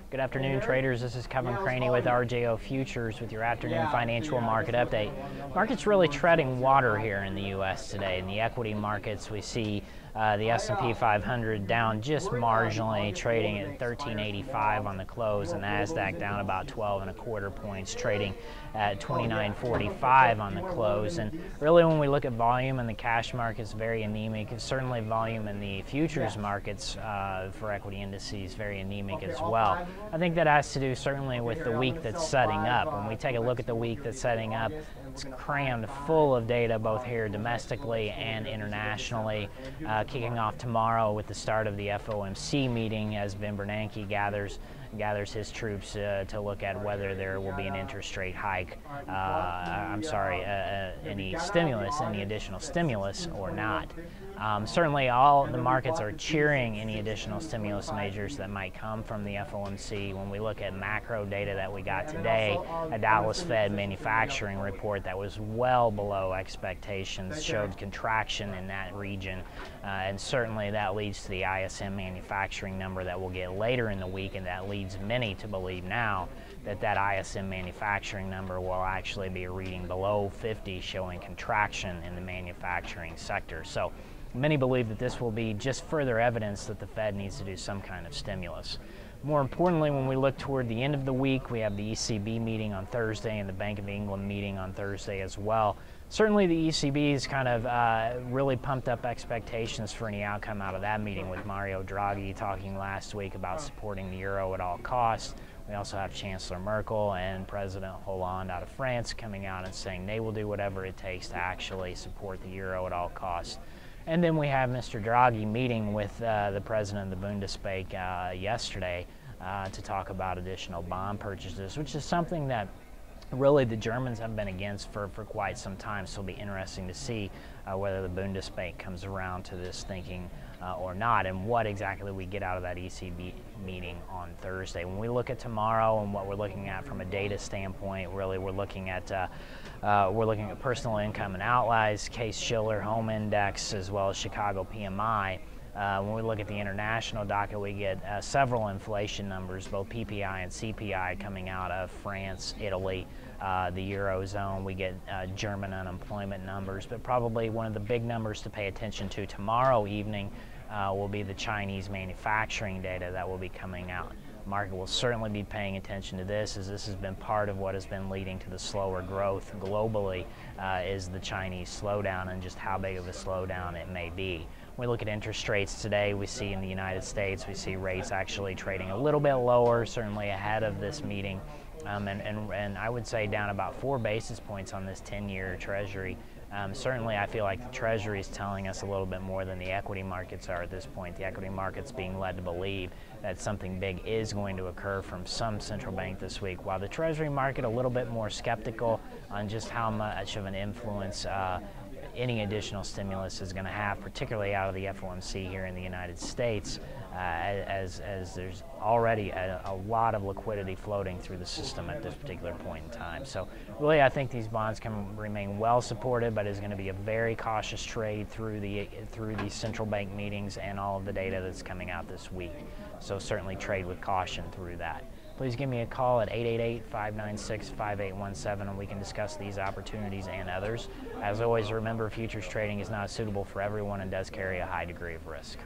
Good afternoon, traders. This is Kevin Craney with RJO Futures with your afternoon financial market update. Market's really treading water here in the U.S. today. In the equity markets, we see the S&P 500 down just marginally, trading at 1385 on the close, and NASDAQ down about 12 and a quarter points, trading at 2945 on the close. And really, when we look at volume in the cash markets, very anemic. Certainly, volume in the futures markets for equity indices very anemic as well. I think that has to do certainly with the week that's setting up. When we take a look at the week that's setting up, it's crammed full of data both here domestically and internationally. Kicking off tomorrow with the start of the FOMC meeting as Ben Bernanke gathers his troops to look at whether there will be an interest rate hike, any additional stimulus or not. Certainly all the markets are cheering any additional stimulus measures that might come from the FOMC. When we look at macro data that we got today, a Dallas Fed manufacturing report that was well below expectations showed contraction in that region, and certainly that leads to the ISM manufacturing number that we'll get later in the week, and that leads many to believe now that ISM manufacturing number will actually be a reading below 50, showing contraction in the manufacturing sector. So many believe that this will be just further evidence that the Fed needs to do some kind of stimulus. More importantly, when we look toward the end of the week, we have the ECB meeting on Thursday and the Bank of England meeting on Thursday as well. Certainly the ECB's kind of really pumped up expectations for any outcome out of that meeting, with Mario Draghi talking last week about supporting the euro at all costs. We also have Chancellor Merkel and President Hollande out of France coming out and saying they will do whatever it takes to actually support the euro at all costs. And then we have Mr. Draghi meeting with the president of the Bundesbank yesterday to talk about additional bond purchases, which is something that really the Germans have been against for quite some time. So it'll be interesting to see whether the Bundesbank comes around to this thinking or not, and what exactly we get out of that ECB meeting on Thursday. When we look at tomorrow and what we're looking at from a data standpoint, really we're looking at personal income and outlays, Case-Shiller home index, as well as Chicago PMI. When we look at the international docket, we get several inflation numbers, both PPI and CPI, coming out of France, Italy, the Eurozone. We get German unemployment numbers, but probably one of the big numbers to pay attention to tomorrow evening will be the Chinese manufacturing data that will be coming out. The market will certainly be paying attention to this, as this has been part of what has been leading to the slower growth globally, is the Chinese slowdown and just how big of a slowdown it may be. When we look at interest rates today, we see in the United States, we see rates actually trading a little bit lower, certainly ahead of this meeting, and I would say down about 4 basis points on this 10-year Treasury. Certainly I feel like the Treasury is telling us a little bit more than the equity markets are at this point. The equity markets being led to believe that something big is going to occur from some central bank this week, while the Treasury market a little bit more skeptical on just how much of an influence any additional stimulus is going to have, particularly out of the FOMC here in the United States, as there's already a lot of liquidity floating through the system at this particular point in time. So really, I think these bonds can remain well supported, but it's going to be a very cautious trade through the central bank meetings and all of the data that's coming out this week. So certainly trade with caution through that. Please give me a call at 888-596-5817 and we can discuss these opportunities and others. As always, remember, futures trading is not suitable for everyone and does carry a high degree of risk.